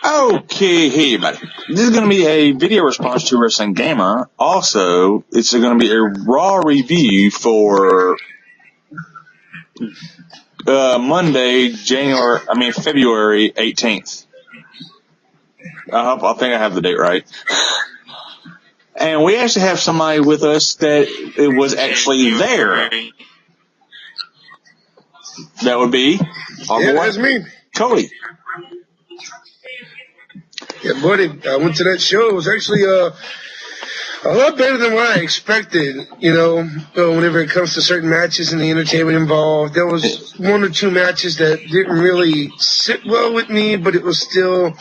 Okay, hey, buddy. This is going to be a video response to Wrestling Gamer. Also, it's going to be a Raw review for Monday, February 18th. I think I have the date right. And we actually have somebody with us that it was actually there. That would be our boy, that's me, Cody. Yeah, buddy. I went to that show. It was actually a lot better than what I expected. Whenever it comes to certain matches and the entertainment involved, there was one or two matches that didn't really sit well with me, but it was still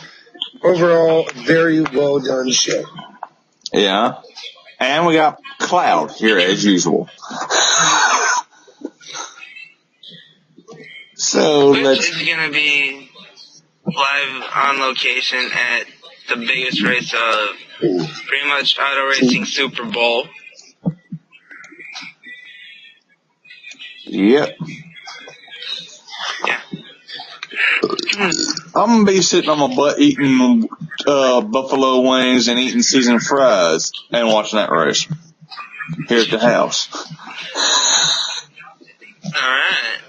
overall a very well done show. Yeah. And we got Cloud here as usual. So This is going to be live on location at the biggest race of pretty much auto racing Super Bowl. Yep. Yeah. I'm going to be sitting on my butt eating buffalo wings and eating seasoned fries and watching that race here at the house. Alright.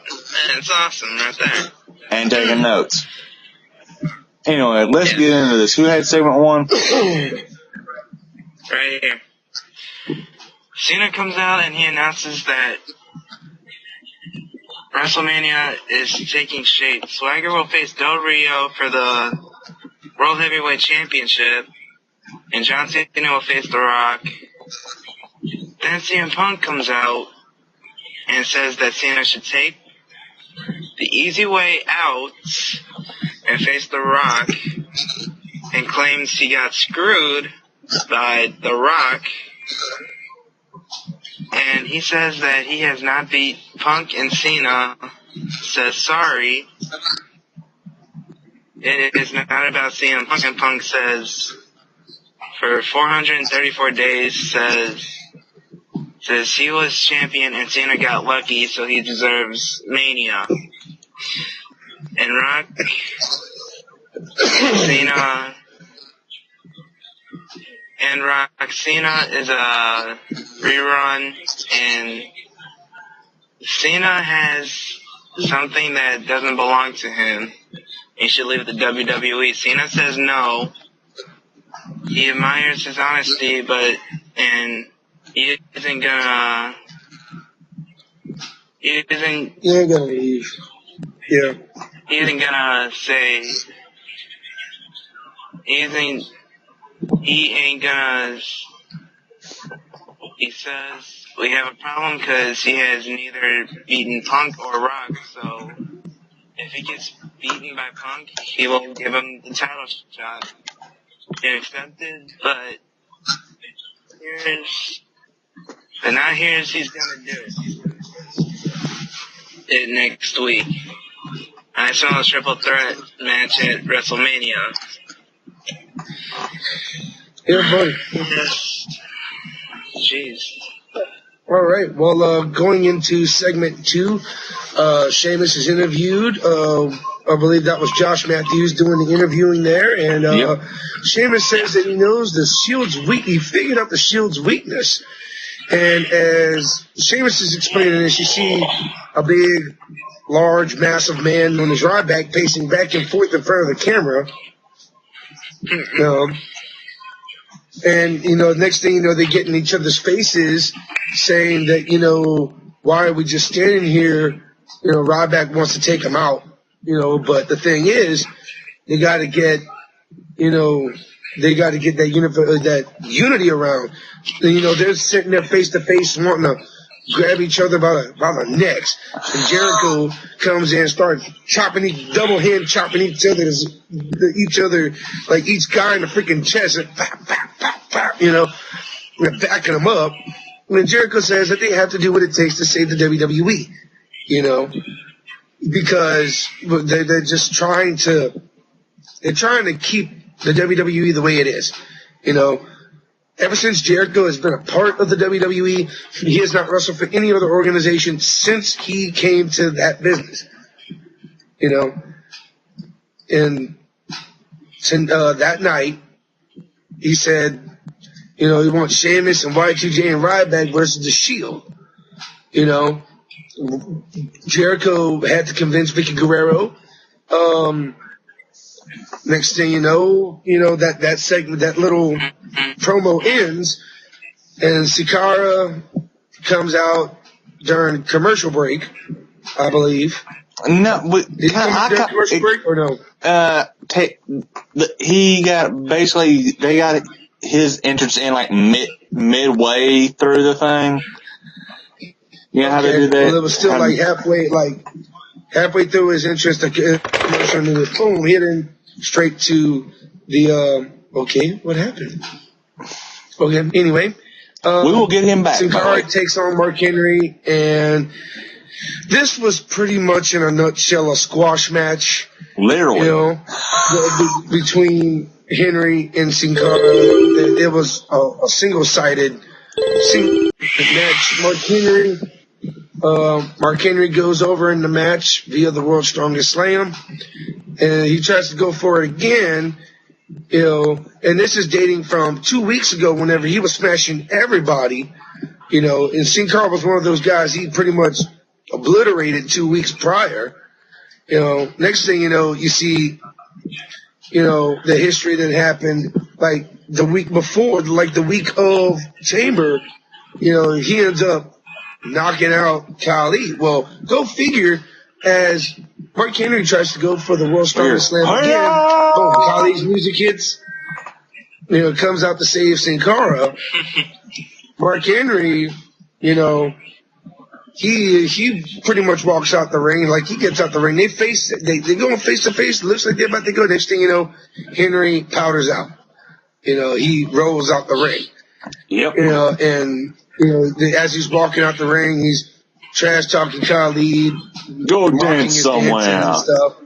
It's awesome right there. And taking notes. Anyway, let's get into this. Who had segment one? Right here. Cena comes out and he announces that WrestleMania is taking shape. Swagger will face Del Rio for the World Heavyweight Championship, and John Cena will face The Rock. Then CM Punk comes out and says that Cena should take the easy way out and face The Rock, and claims he got screwed by The Rock. And he says that he has not beat Punk, and Cena says sorry. It is not about CM Punk, and Punk says for 434 days says he was champion and Cena got lucky, so he deserves Mania. And Cena is a rerun, and Cena has something that doesn't belong to him. He should leave the WWE. Cena says no. He admires his honesty, and he isn't gonna. He ain't gonna leave. Yeah. He isn't gonna say. He ain't gonna. He says we have a problem because he has neither beaten Punk or Rock. So if he gets beaten by Punk, he will give him the title shot. He accepted, but he's gonna do it next week. I saw a triple threat match at WrestleMania. Yeah, buddy. Jeez. All right. Well, going into segment 2, Sheamus is interviewed. I believe that was Josh Matthews doing the interviewing there, and yep. Sheamus says that he knows the Shield's weak. He figured out the Shield's weakness, and as Sheamus is explaining this, you see a big, large, massive man on his ride back pacing back and forth in front of the camera. And, next thing you know, they get in each other's faces saying that, why are we just standing here? Ryback wants to take him out, but the thing is, they got to get, that unity around. They're sitting there face to face wanting to grab each other by the necks. And Jericho comes in and starts double hand chopping each other, like each guy in the freaking chest, and backing them up. And then Jericho says that they have to do what it takes to save the WWE, because they're just trying to keep the WWE the way it is, Ever since Jericho has been a part of the WWE, he has not wrestled for any other organization since he came to that business. And that night, he said, he wants Sheamus and Y2J and Ryback versus the Shield. Jericho had to convince Vicky Guerrero. Next thing you know, that segment, that little promo ends, and Sikara comes out during commercial break, I believe. No, Did he come out during commercial break or no? They got his entrance in like midway through the thing. You know how they did that? Well, it was still halfway through his entrance, the commercial, and then boom, hit him straight to the, okay, what happened? Okay, anyway. We will get him back. Sin Cara takes on Mark Henry, and this was pretty much in a nutshell a squash match. Literally. Between Henry and Sin Cara. It was a single-sided match. Mark Henry goes over in the match via the World's Strongest Slam, and he tries to go for it again. And this is dating from 2 weeks ago whenever he was smashing everybody, and Sin Cara was one of those guys he pretty much obliterated 2 weeks prior. Next thing you see, the history that happened like the week before, like the week of Chamber, he ends up knocking out Khali. Well, go figure, as Mark Henry tries to go for the World's Strongest Slam again, Khali's music hits, comes out to save Sin Cara. Mark Henry, he pretty much walks out the ring. Like, he gets out the ring. They go face to face. Looks like they're about to go. Next thing you know, Henry powders out. He rolls out the ring. Yep. As he's walking out the ring, he's trash talking Khali. Go dance somewhere. And stuff.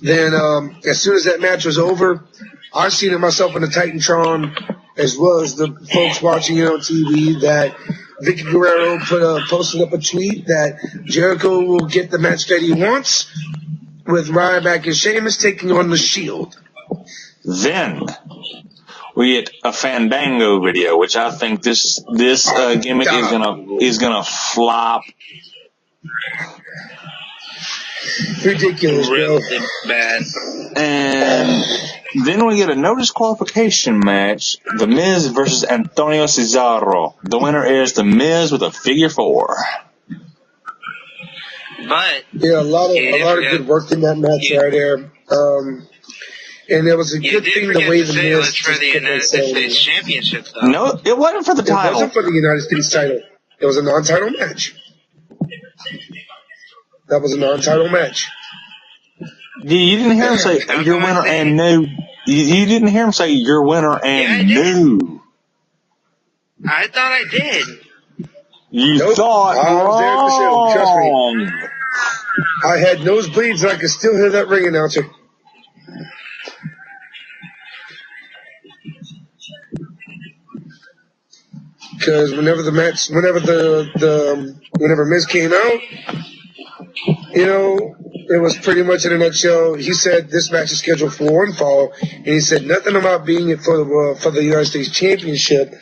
Then as soon as that match was over, I seen it myself in the Titantron, as well as the folks watching it on TV, that Vicky Guerrero posted up a tweet that Jericho will get the match that he wants, with Ryback and Sheamus taking on the Shield. Then we get a Fandango video, which I think this gimmick is gonna flop. Ridiculous, bro. Really bad. And then we get a no disqualification match: The Miz versus Antonio Cesaro. The winner is The Miz with a figure 4. But a lot of good work in that match right there. And it was a good thing the way The Miz was for the United States Championship, though. No, it wasn't for the title. It wasn't for the United States title. It was a non-title match. That was a non-title match. You didn't hear him say your winner and new. You didn't hear him say your winner and new. I thought I did. You thought I was there at the show. wrong. Trust me. I had nosebleeds and I could still hear that ring announcer. Because whenever Miz came out, it was pretty much in a nutshell. He said this match is scheduled for one fall, and he said nothing about being it for the United States Championship.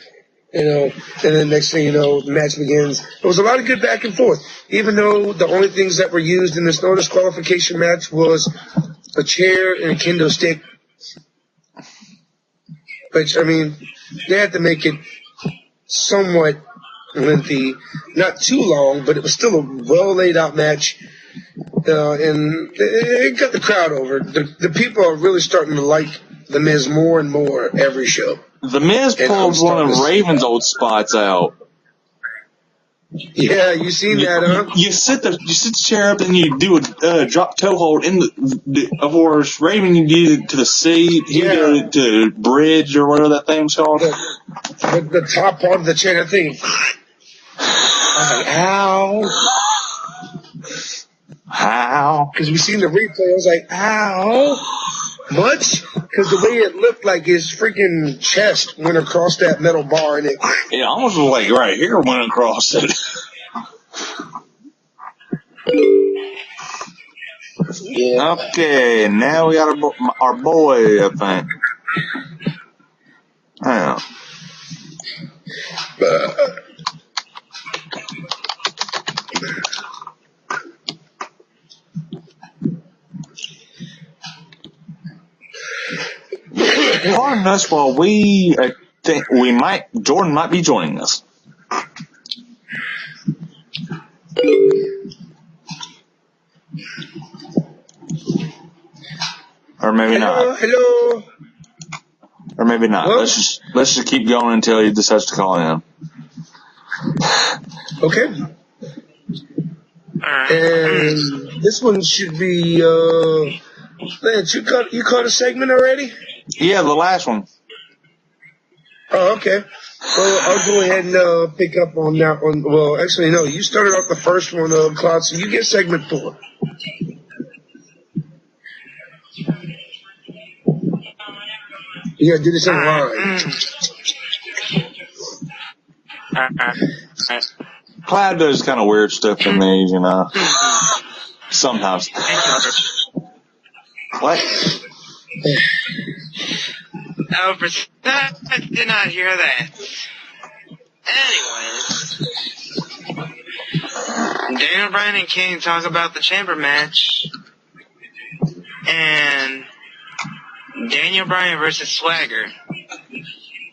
And then next thing you know, the match begins. It was a lot of good back and forth, even though the only things that were used in this no disqualification match was a chair and a kendo stick. Which, I mean, they had to make it somewhat lengthy, not too long, but it was still a well laid out match. And it got the crowd over. The people are really starting to like The Miz more and more every show. The Miz pulled one of Raven's old spots out. Yeah, you seen that, huh? You sit the chair up and you do a drop toe hold in the of course Raven, you did it to the seat. He did it to bridge or whatever that thing's called. The top part of the chair, that thing. I was like, ow. How? Because we seen the replay, I was like, ow. Much? Because the way it looked like his freaking chest went across that metal bar and it almost like right here went across it. Yeah. Okay, now we got our boy, I think. Yeah. Pardon us while we think Jordan might be joining us. Or maybe not. Hello. Or maybe not. Well, let's just keep going until he decides to call in. Okay. And this one should be Lance, you caught a segment already? Yeah, the last one. Oh, okay. Well, I'll go ahead and pick up on that one. Well, actually, no. You started off the first one, Claude, so you get segment 4. You gotta do this in line. Cloud does kind of weird stuff to me, you know. Sometimes. What? Alberto, I did not hear that. Anyways, Daniel Bryan and Kane talk about the chamber match, and Daniel Bryan versus Swagger.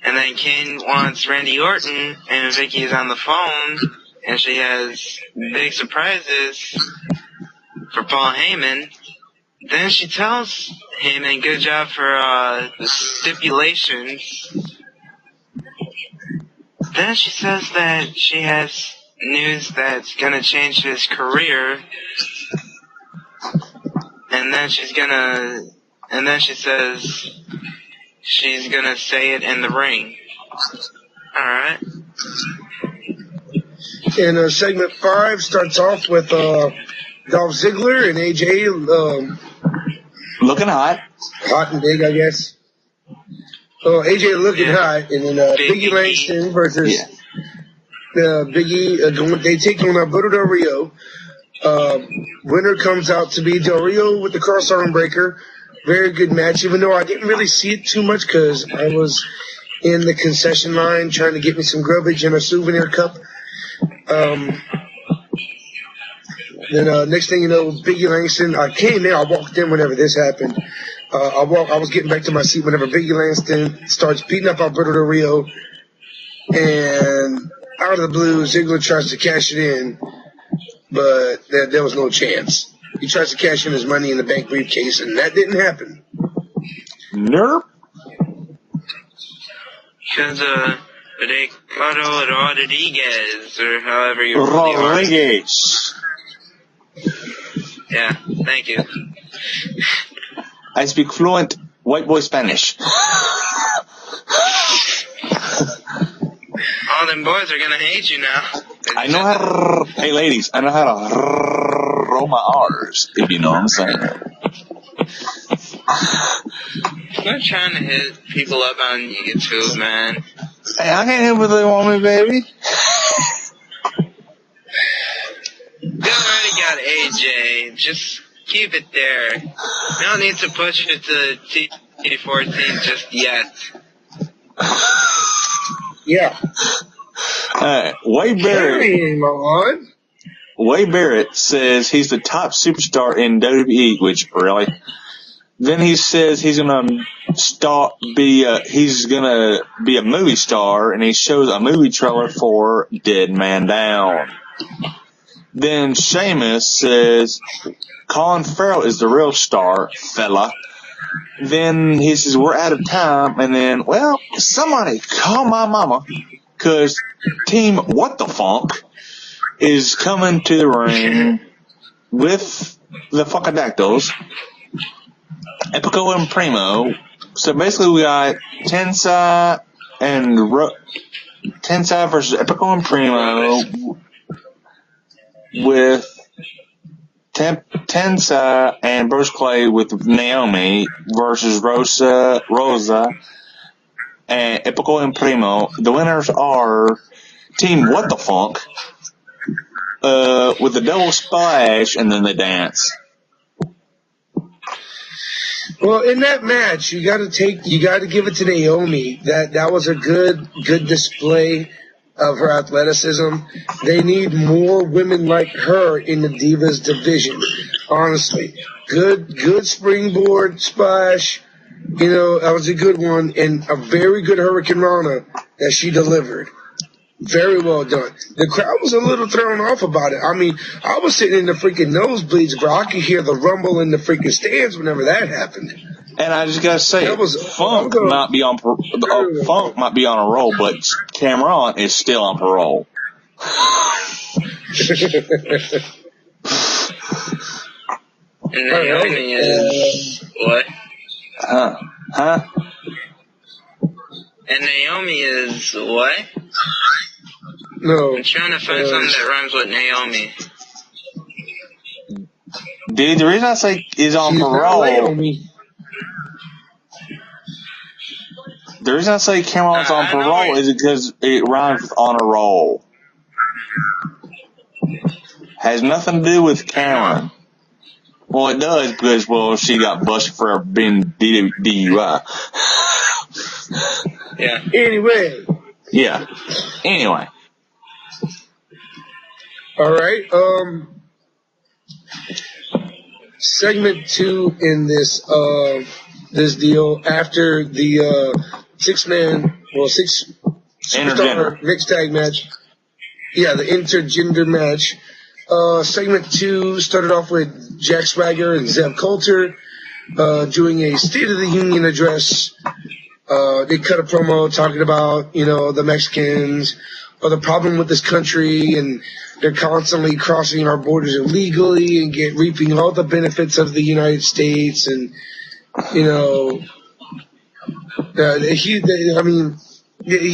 And then Kane wants Randy Orton, and Vicky is on the phone, and she has big surprises for Paul Heyman. Then she tells Heyman, good job for the stipulations. Then she says that she has news that's gonna change his career. And then she says she's gonna say it in the ring. Alright. And segment 5 starts off with Dolph Ziggler and AJ Looking hot. Hot and big, I guess. AJ looking hot, and then Biggie Langston versus Biggie. They take on Alberto Del Rio. Winner comes out to be Del Rio with the cross arm breaker. Very good match, even though I didn't really see it too much because I was in the concession line trying to get me some grubbage and a souvenir cup. Then next thing you know, Biggie Langston, I came in, I walked in whenever this happened. I was getting back to my seat whenever Biggie Langston starts beating up Alberto Del Rio, and out of the blue, Ziggler tries to cash it in, but there was no chance. He tries to cash in his Money in the Bank briefcase, and that didn't happen. Nope. Because, Ricardo Rodriguez, or however you Rodriguez. Yeah, thank you. I speak fluent white boy Spanish. All them boys are gonna hate you now. I know how to, hey ladies, I know how to roll my R's, if you know what I'm saying. I'm trying to hit people up on YouTube, man. Hey, I can't help if they want me, baby. You already got AJ. Just keep it there. No need to push it to T14 just yet. Yeah. Wade Barrett says he's the top superstar in WWE, which really. Then he says he's gonna be a movie star, and he shows a movie trailer for Dead Man Down. Then Sheamus says Colin Farrell is the real star, fella. Then he says we're out of time, and then, well, somebody call my mama, cause Team What the Funk is coming to the ring with the Funkadactyls, Epico and Primo. So basically we got Tensai versus Epico and Primo with Tensai and Bruce Clay with Naomi versus Rosa and Epico and Primo. The winners are Team What the Funk with the double splash, and then they dance. Well, in that match, you got to give it to Naomi. That was a good display of her athleticism. They need more women like her in the Divas division. Honestly, good springboard splash. That was a good one, and a very good Hurricane Rana that she delivered. Very well done. The crowd was a little thrown off about it. I mean, I was sitting in the freaking nosebleeds, bro. I could hear the rumble in the freaking stands whenever that happened. And I just gotta say, Funk might be on a roll, but Cameron is still on parole. And Naomi is what? Huh? And Naomi is what? No. I'm trying to find something that rhymes with Naomi. Dude, the reason I say is on parole. The reason I say Cameron's on parole is because it rhymes with on a roll. Has nothing to do with Cameron. Well, it does because, she got busted for being DUI. Yeah. Anyway. Yeah. Anyway. All right. Segment 2 in this deal after the six superstar mixed tag match. Yeah, the intergender match. Segment 2 started off with Jack Swagger and Zeb Colter doing a State of the Union address. They cut a promo talking about, the Mexicans or the problem with this country, and they're constantly crossing our borders illegally and reaping all the benefits of the United States. And, he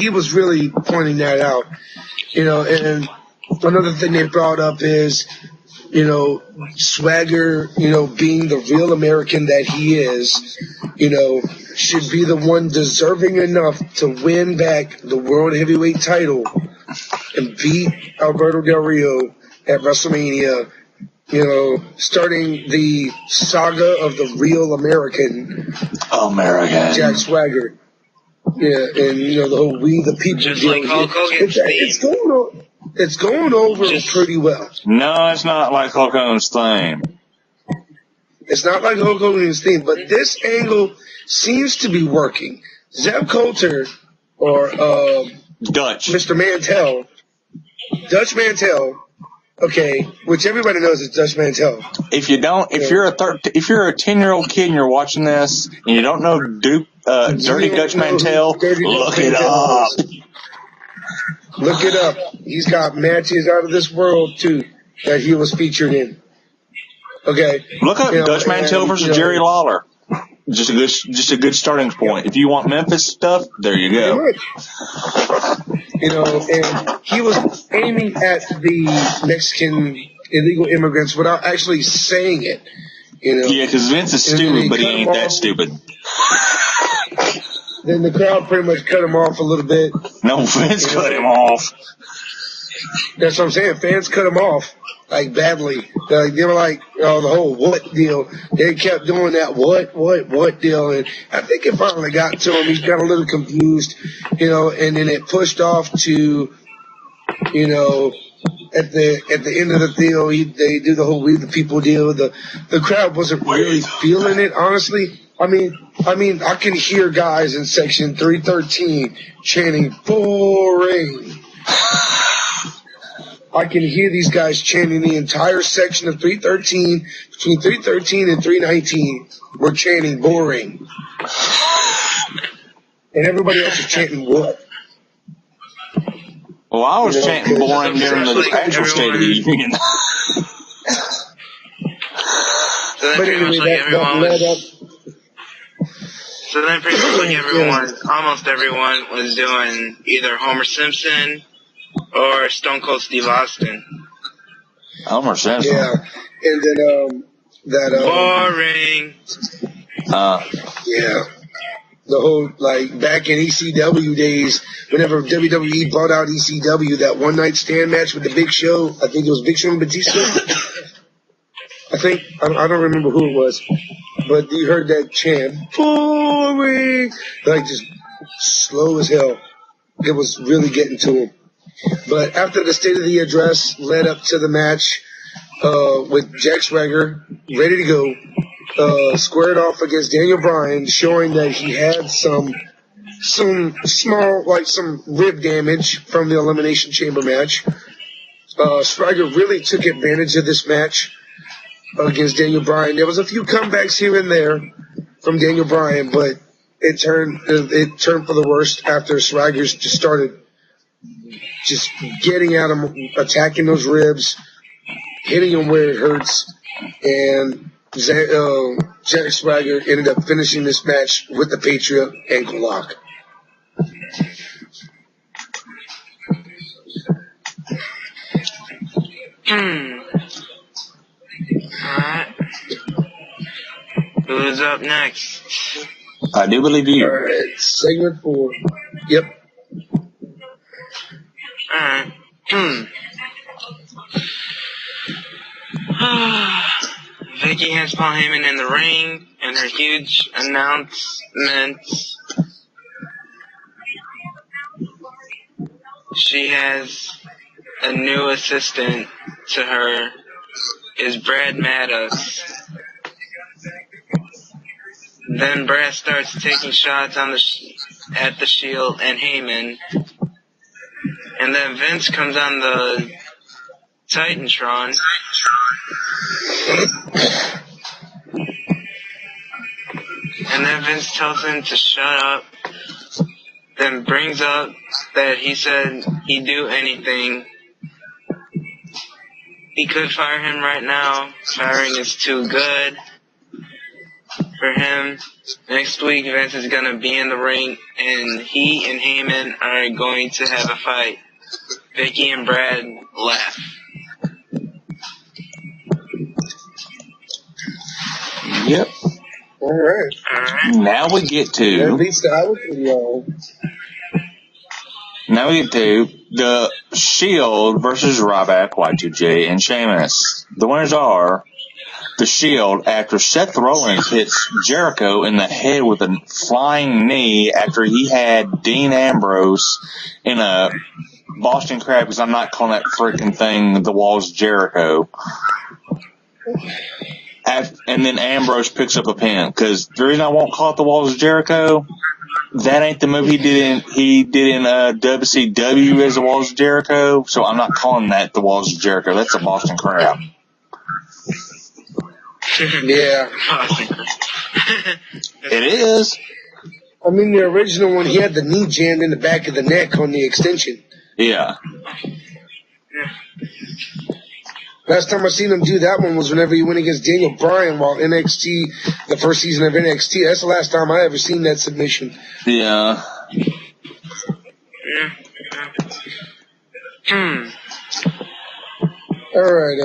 was really pointing that out, and another thing they brought up is, Swagger, being the real American that he is, should be the one deserving enough to win back the World Heavyweight title and beat Alberto Del Rio at WrestleMania, starting the saga of the real American. Jack Swagger. Yeah, and, the whole We the People Just deal. like Hulk Hogan's It's going over pretty well. No, it's not like Hulk Hogan's theme. It's not like Hulk Hogan's theme, but this angle seems to be working. Zeb Colter or Dutch. Mr. Mantell, Dutch Mantell, okay, which everybody knows is Dutch Mantell. If you don't, if you're a 10-year-old kid and you're watching this and you don't know Dirty Dutch Mantell, look it up. Look it up. He's got matches out of this world too that he was featured in. Okay. Look up Dutch Mantell versus Jerry Lawler. Just a good starting point. If you want Memphis stuff, there you go. And he was aiming at the Mexican illegal immigrants without actually saying it. Yeah, because Vince is stupid, but he ain't that stupid. Then the crowd pretty much cut him off a little bit. No, Vince cut him off. That's what I'm saying. Fans cut him off, like, badly. They were like, the whole what deal. They kept doing that what deal. And I think it finally got to him. He got a little confused, and then it pushed off to, at the end of the deal, they do the whole We the People deal. The crowd wasn't really feeling it, honestly. I mean, I can hear guys in section 313 chanting boring. I can hear these guys chanting the entire section of 313, between 313 and 319. We're chanting boring. And everybody else is chanting what? Well, I was chanting boring during the actual State of the Union. So then pretty much like almost everyone was doing either Homer Simpson or Stone Cold Steve Austin. Homer Simpson. Yeah, and then boring. Yeah, the whole back in ECW days, whenever WWE bought out ECW, that one night stand match with the Big Show. I think it was Big Show and Batista. I don't remember who it was, but you heard that chant, febuary, like just slow as hell. It was really getting to him. But after the State of the address led up to the match with Jack Swagger ready to go, squared off against Daniel Bryan, showing that he had some small, like some rib damage from the Elimination Chamber match. Swagger really took advantage of this match against Daniel Bryan. There was a few comebacks here and there from Daniel Bryan, but it turned for the worst after Swagger's just started just getting at him, attacking those ribs, hitting him where it hurts, and Jack Swagger ended up finishing this match with the Patriot ankle lock. Alright. Who's up next? I do believe you. Alright, segment 4. Yep. Alright. Vicky has Paul Heyman in the ring, and her huge announcement. She has a new assistant to her, is Brad Maddox. Then Brad starts taking shots on at the Shield and Heyman. And then Vince comes on the Titantron. And then Vince tells him to shut up. Then brings up that he said he'd do anything. He could fire him right now. Firing is too good for him. Next week, Vince is going to be in the ring, and he and Heyman are going to have a fight. Vicky and Brad laugh. Yep. All right. Now we get to. At least I was with y'all. Now we get to the Shield versus Ryback, Y2J, and Sheamus. The winners are the Shield after Seth Rollins hits Jericho in the head with a flying knee after he had Dean Ambrose in a Boston Crab, because I'm not calling that freaking thing the Walls Jericho. And then Ambrose picks up a pin, because the reason I won't call it the Walls Jericho, that ain't the move he did in WCW as the Walls Jericho, so I'm not calling that the Walls Jericho. That's a Boston Crab. Yeah. It is. I mean, the original one, he had the knee jammed in the back of the neck on the extension. Yeah. Last time I seen him do that one was whenever he went against Daniel Bryan while NXT, the first season of NXT. That's the last time I ever seen that submission. Yeah. All right.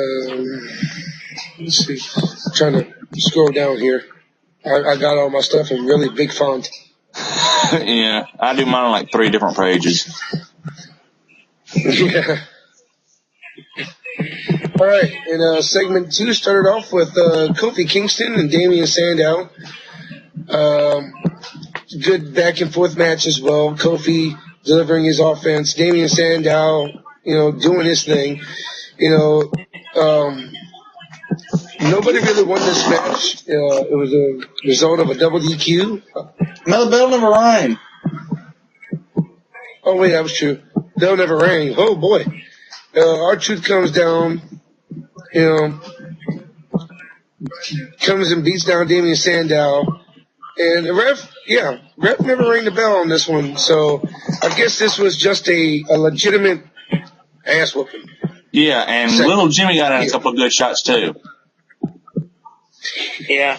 Let's see. I'm trying to scroll down here. I got all my stuff in really big font. Yeah. I do mine on like 3 different pages. Yeah. All right, and segment 2 started off with Kofi Kingston and Damian Sandow. Good back and forth match as well. Kofi delivering his offense, Damian Sandow, doing his thing. Nobody really won this match. It was a result of a double DQ. No, the bell never rang. Oh wait, that was true. Bell never rang. Oh boy. R-Truth comes down, comes and beats down Damian Sandow. And the ref never rang the bell on this one. So I guess this was just a legitimate ass whooping. Yeah, and little Jimmy got in a couple of good shots too. Yeah.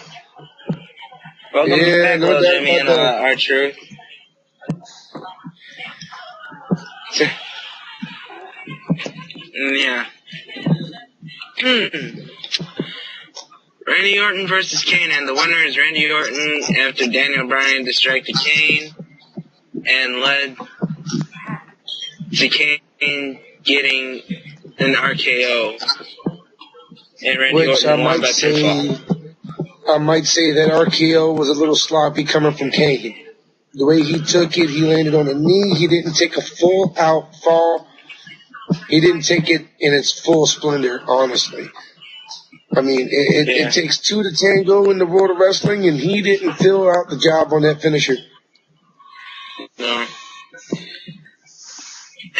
Welcome back, little Jimmy and R-Truth. Yeah. Randy Orton versus Kane, and the winner is Randy Orton after Daniel Bryan distracted Kane and led to Kane getting an RKO. and Randy which Orton won by pinfall. I might say that RKO was a little sloppy coming from Kane. The way he took it, he landed on a knee. He didn't take a full out fall. He didn't take it in its full splendor, honestly. I mean, it takes two to tango in the world of wrestling, and he didn't fill out the job on that finisher. No.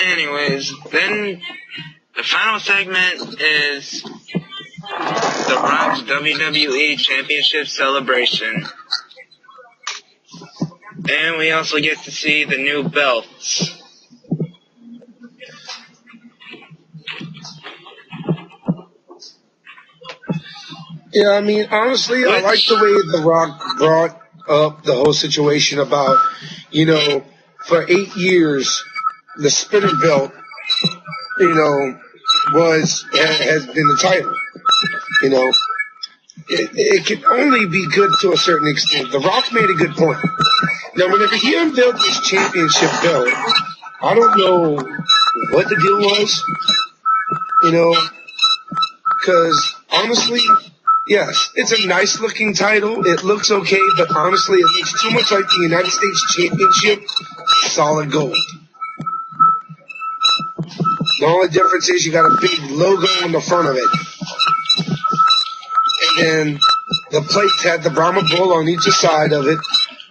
Anyways, then the final segment is The Rock's WWE Championship celebration. And we also get to see the new belts. Yeah, I mean, honestly, I like the way The Rock brought up the whole situation about, you know, for 8 years, the spinner belt, you know, has been the title. You know, it can only be good to a certain extent. The Rock made a good point. Now, whenever he unveiled this championship belt, I don't know what the deal was, you know, because honestly, yes, it's a nice looking title. It looks okay, but honestly, it looks too much like the United States Championship solid gold. The only difference is you got a big logo on the front of it. And then the plates had the Brahma Bull on each side of it,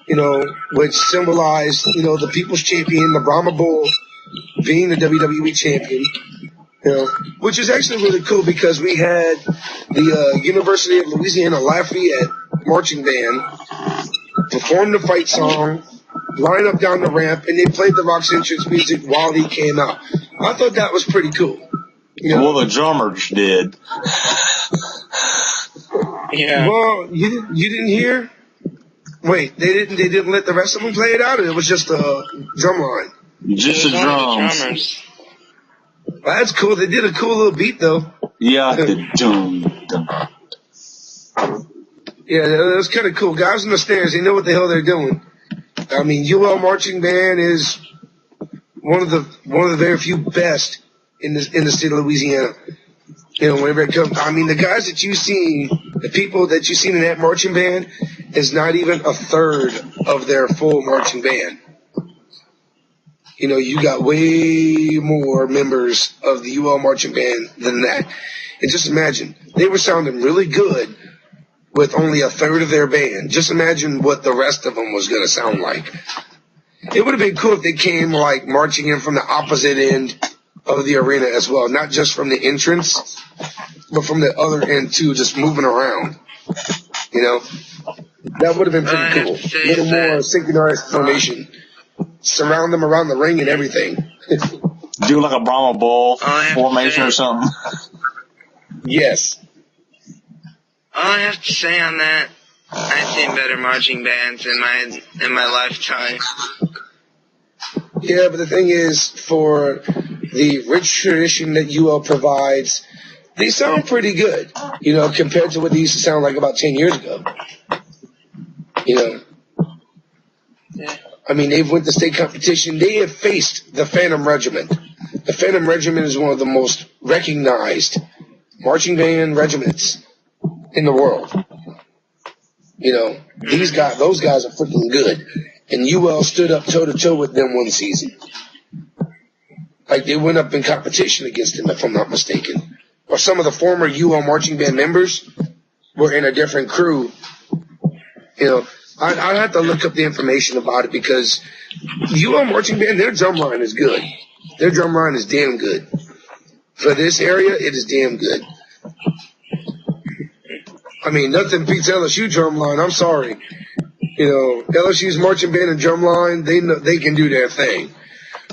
you know, which symbolized, you know, the People's Champion, the Brahma Bull being the WWE Champion. You know, which is actually really cool because we had the University of Louisiana Lafayette marching band perform the fight song, line up down the ramp, and they played the Rock's entrance music while he came out. I thought that was pretty cool. You know? Well, the drummers did. Yeah. Well, you didn't hear? Wait, they didn't let the rest of them play it out, or it was just a drum line? Just the drums. Well, that's cool. They did a cool little beat, though. Yeah, the dum. Yeah, that was kind of cool. Guys on the stairs, they know what the hell they're doing. I mean, UL Marching Band is one of the very few best in the state of Louisiana. You know, whenever it comes, I mean, the guys that you've seen, the people that you've seen in that marching band is not even a third of their full marching band. You know, you got way more members of the UL marching band than that. And just imagine, they were sounding really good with only a third of their band. Just imagine what the rest of them was going to sound like. It would have been cool if they came, like, marching in from the opposite end of the arena as well. Not just from the entrance, but from the other end, too, just moving around. You know? That would have been pretty cool. A little more synchronized formation. Surround them around the ring and everything. Do like a Brahma Bull formation or something. Yes. All I have to say on that, I've seen better marching bands in my lifetime. Yeah, but the thing is, for the rich tradition that UL provides, they sound pretty good, you know, compared to what they used to sound like about 10 years ago. You know? Yeah. I mean, they've went to state competition. They have faced the Phantom Regiment. The Phantom Regiment is one of the most recognized marching band regiments in the world. You know, those guys are freaking good. And UL stood up toe-to-toe with them one season. Like, they went up in competition against them, if I'm not mistaken. Or some of the former UL marching band members were in a different crew. You know, I'd have to look up the information about it because UL marching band, their drum line is good. Their drum line is damn good. For this area, it is damn good. I mean, nothing beats LSU drum line. I'm sorry. You know, LSU's marching band and drum line, they can do their thing.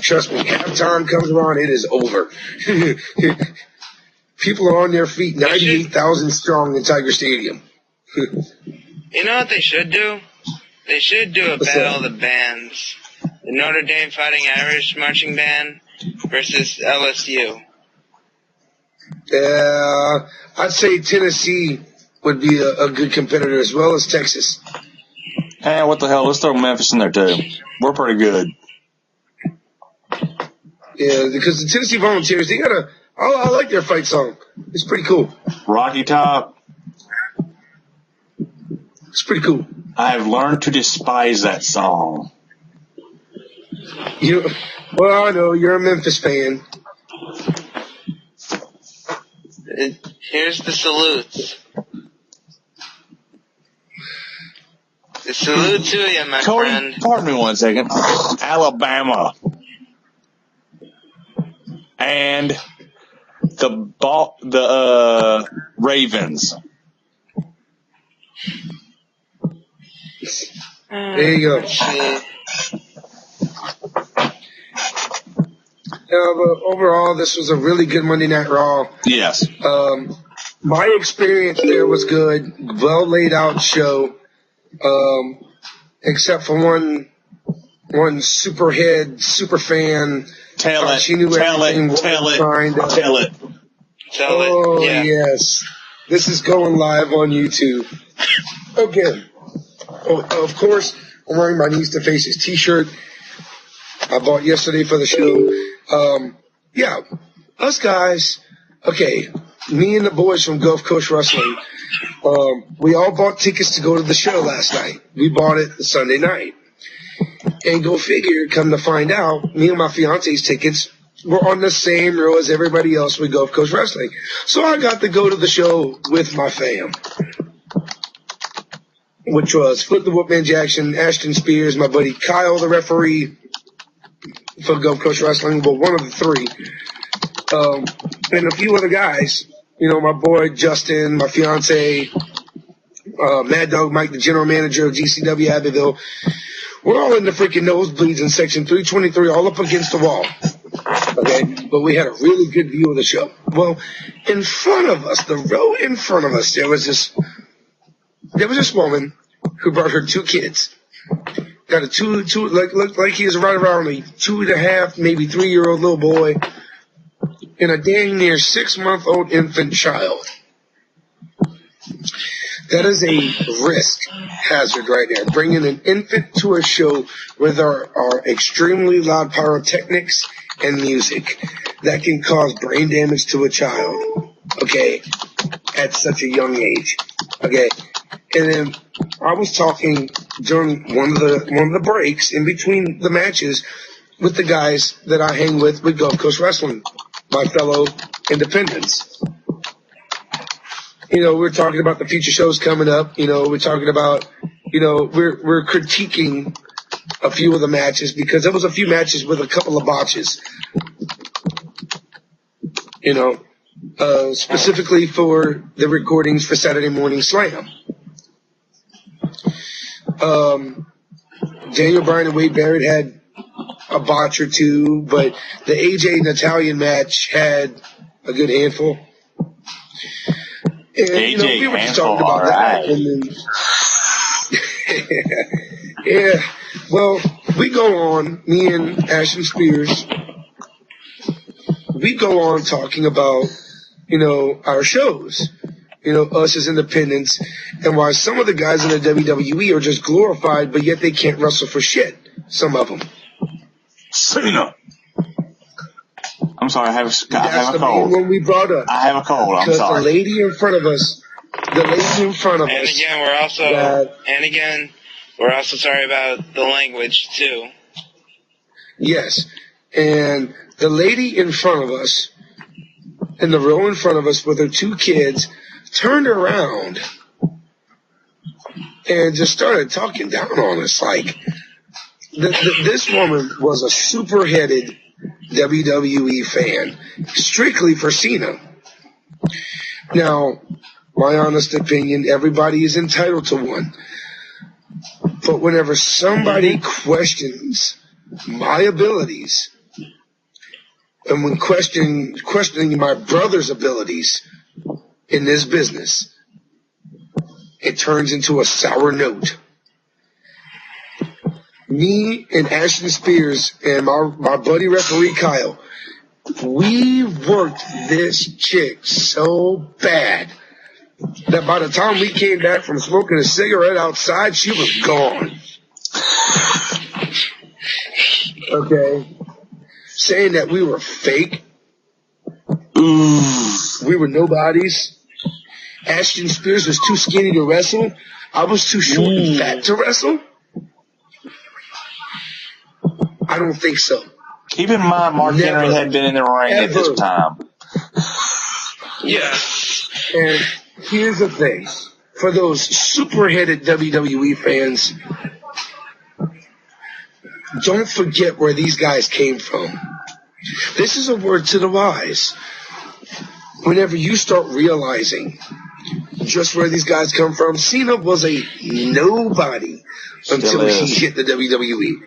Trust me, halftime comes around, it is over. People are on their feet, 98,000 strong in Tiger Stadium. You know what they should do? They should do a battle of the bands. The Notre Dame Fighting Irish marching band versus LSU. Yeah, I'd say Tennessee would be a good competitor as well as Texas. Hey, what the hell? Let's throw Memphis in there too. We're pretty good. Yeah, because the Tennessee Volunteers, they got I like their fight song. It's pretty cool. Rocky Top. It's pretty cool. I have learned to despise that song. Well, I know you're a Memphis fan. Here's the salutes. The salute to you, my Cody, friend. pardon me 1 second. Alabama. And the Ravens. There you go. But overall, this was a really good Monday Night Raw. Yes. My experience there was good. Well laid out show. Except for one superhead, super fan. Tell it. She knew everything. Tell it. Oh, yeah. yes. This is going live on YouTube. Okay. Of course, I'm wearing my Knees to Faces t-shirt I bought yesterday for the show. Yeah, us guys, okay, me and the boys from Gulf Coast Wrestling, we all bought tickets to go to the show last night. We bought it Sunday night. And go figure, come to find out, me and my fiance's tickets were on the same row as everybody else with Gulf Coast Wrestling. So I got to go to the show with my fam, which was Flip the Whoopman Jackson, Ashton Spears, my buddy Kyle, the referee for Gulf Coast Wrestling, but one of the three, and a few other guys. My boy Justin, my fiance, Mad Dog Mike, the general manager of GCW Abbeville. We're all in the freaking nosebleeds in section 323, all up against the wall. Okay, but we had a really good view of the show. Well, in front of us, the row in front of us, there was this woman who brought her two kids. Got a looked like he was right around a 2.5, maybe 3-year-old little boy, and a dang near 6-month-old infant child. That is a risk hazard right there. Bringing an infant to a show where there are extremely loud pyrotechnics and music that can cause brain damage to a child. Okay, at such a young age. Okay. And then I was talking during one of the breaks in between the matches with the guys that I hang with Gulf Coast Wrestling, my fellow independents. We're talking about the future shows coming up. We're talking about, we're critiquing a few of the matches because there was a few matches with a couple of botches. Specifically for the recordings for Saturday Morning Slam. Daniel Bryan and Wade Barrett had a botch or two, but the AJ and Italian match had a good handful. And, we were just talking about that. And then, yeah, well, we go on, me and Ashton Spears, we go on talking about, our shows. Us as independents, and why some of the guys in the WWE are just glorified, but yet they can't wrestle for shit. Some of them. Cena. I'm sorry, I have a That's cold. the main one we brought up. I have a cold. I'm because sorry. the lady in front of us. And again, we're also sorry about the language too. Yes, and the lady in front of us, in the row in front of us with her two kids, turned around and just started talking down on us. Like, this woman was a super-headed WWE fan, strictly for Cena. Now, my honest opinion, everybody is entitled to one. But whenever somebody questions my abilities, and when questioning my brother's abilities in this business, it turns into a sour note. Me and Ashton Spears and my buddy referee Kyle, we worked this chick so bad that by the time we came back from smoking a cigarette outside, she was gone. Okay. Saying that we were fake. Ooh. We were nobodies. Ashton Spears was too skinny to wrestle. I was too short and fat to wrestle. I don't think so. Keep in mind, Mark Henry had been in the ring at this time. Yeah. And here's the thing. For those super-headed WWE fans, don't forget where these guys came from. This is a word to the wise. Whenever you start realizing just where these guys come from, Cena was a nobody until he hit the WWE.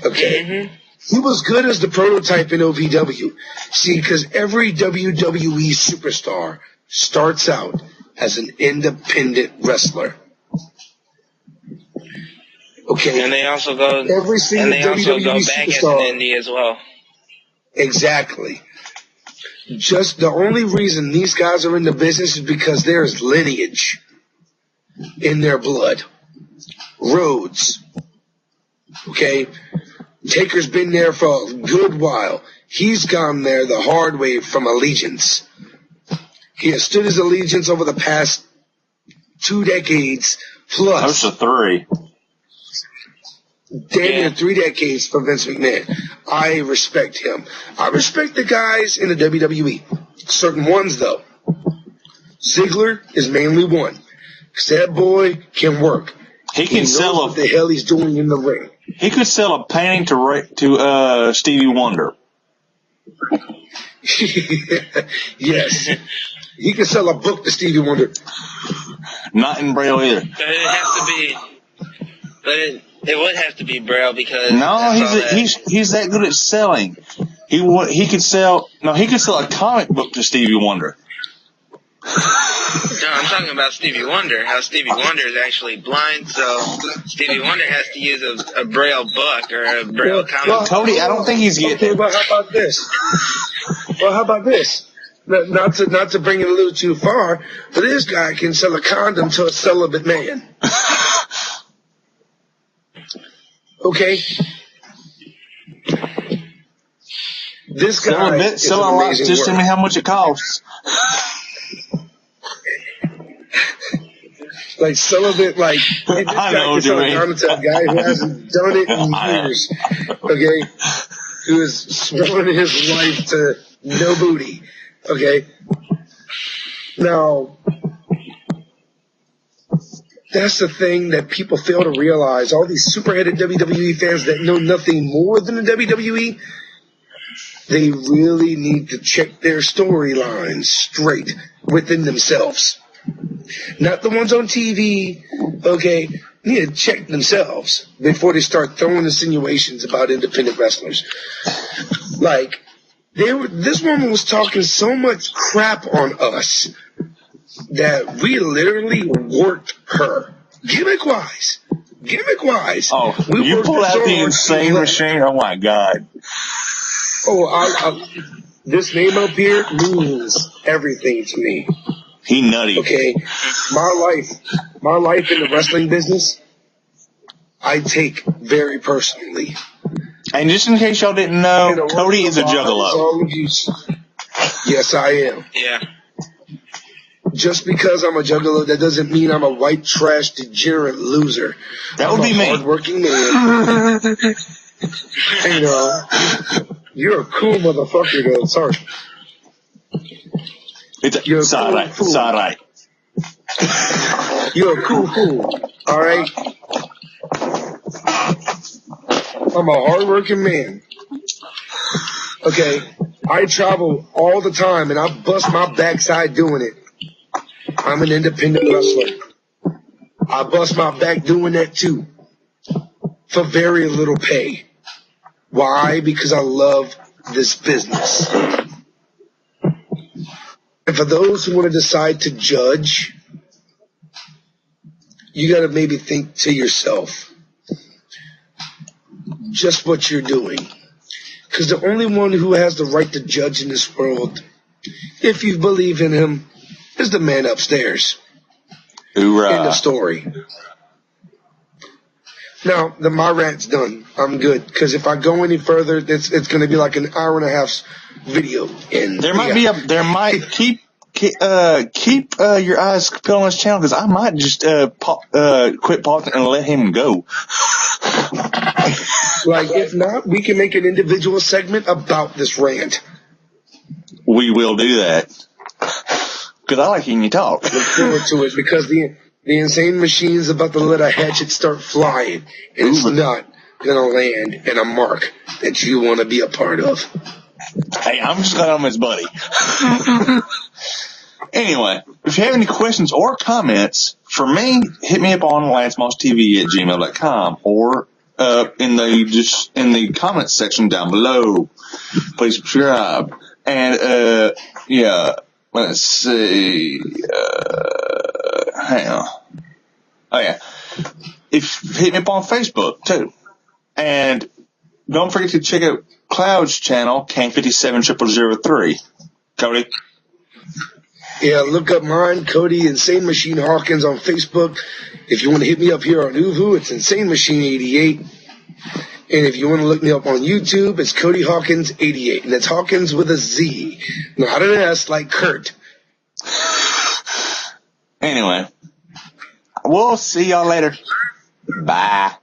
Okay? Mm-hmm. He was good as the prototype in OVW. See, because every WWE superstar starts out as an independent wrestler. Okay? And they also go every single WWE back superstar, as an indie as well. Exactly. Just the only reason these guys are in the business is because there's lineage in their blood. Rhodes. Okay? Taker's been there for a good while. He's gone there the hard way from allegiance. He has stood his allegiance over the past 2 decades plus. Close to 3. Damn near 3 decades for Vince McMahon. I respect him. I respect the guys in the WWE. Certain ones, though. Ziggler is mainly one. Because that boy can work. He can sell what the hell he's doing in the ring. He could sell a painting to Stevie Wonder. Yes. He can sell a book to Stevie Wonder. Not in Braille either. But it has to be. But it would have to be Braille because he's that good at selling. He could sell a comic book to Stevie Wonder. No, I'm talking about Stevie Wonder. How Stevie Wonder is actually blind, so Stevie Wonder has to use a Braille book or a Braille comic. Well, Cody, I don't think he's getting it. Well, how about this? Not to bring it a little too far, but this guy can sell a condom to a celibate man. Okay? This guy is sell a lot. Just tell me how much it costs. Like celibate, like this I know what you mean. A guy who hasn't done it in years, okay? Who is sworn his life to no booty, okay? Now, that's the thing that people fail to realize. All these super-headed WWE fans that know nothing more than the WWE, they really need to check their storylines straight within themselves. Not the ones on TV, okay? Need to check themselves before they start throwing insinuations about independent wrestlers. Like, this woman was talking so much crap on us that we literally worked her. Gimmick-wise. Oh, you pulled out the insane machine? Oh, my God. Oh, this name up here means everything to me. He nutty. Okay, my life in the wrestling business, I take very personally. And just in case y'all didn't know, Cody is a juggalo. Yes, I am. Yeah. Just because I'm a juggalo, that doesn't mean I'm a white trash degenerate loser. That would be me. Hardworking man. You're a cool motherfucker, though. Sorry. It's all right. You're a cool fool. All right? I'm a hardworking man. Okay? I travel all the time, and I bust my backside doing it. I'm an independent wrestler. I bust my back doing that, too. For very little pay. Why? Because I love this business. And for those who want to decide to judge, you got to maybe think to yourself just what you're doing. Because the only one who has the right to judge in this world, if you believe in him, is the man upstairs. Hoorah. End of story. Now, my rant's done. I'm good. Because if I go any further, it's going to be like an hour and a half's video. And there might keep your eyes peeled on his channel, because I might just quit pausing and let him go. Like, if not, we can make an individual segment about this rant. We will do that. Because I like hearing you talk. Look forward to it, because the insane machine's about to let a hatchet start flying, and it's not going to land in a mark that you want to be a part of. Hey, I'm just glad I'm his buddy. Anyway, if you have any questions or comments for me, hit me up on lancemosstv@gmail.com or in the comments section down below. Please subscribe. And let's see. Hang on. Oh yeah. Hit me up on Facebook too. And don't forget to check out Cloud's channel, Kane57003. Cody? Yeah, look up mine, Cody Insane Machine Hawkins on Facebook. If you want to hit me up here on Uvu, it's Insane Machine 88. And if you want to look me up on YouTube, it's Cody Hawkins 88. And that's Hawkins with a Z. Not an S like Kurt. Anyway, we'll see y'all later. Bye.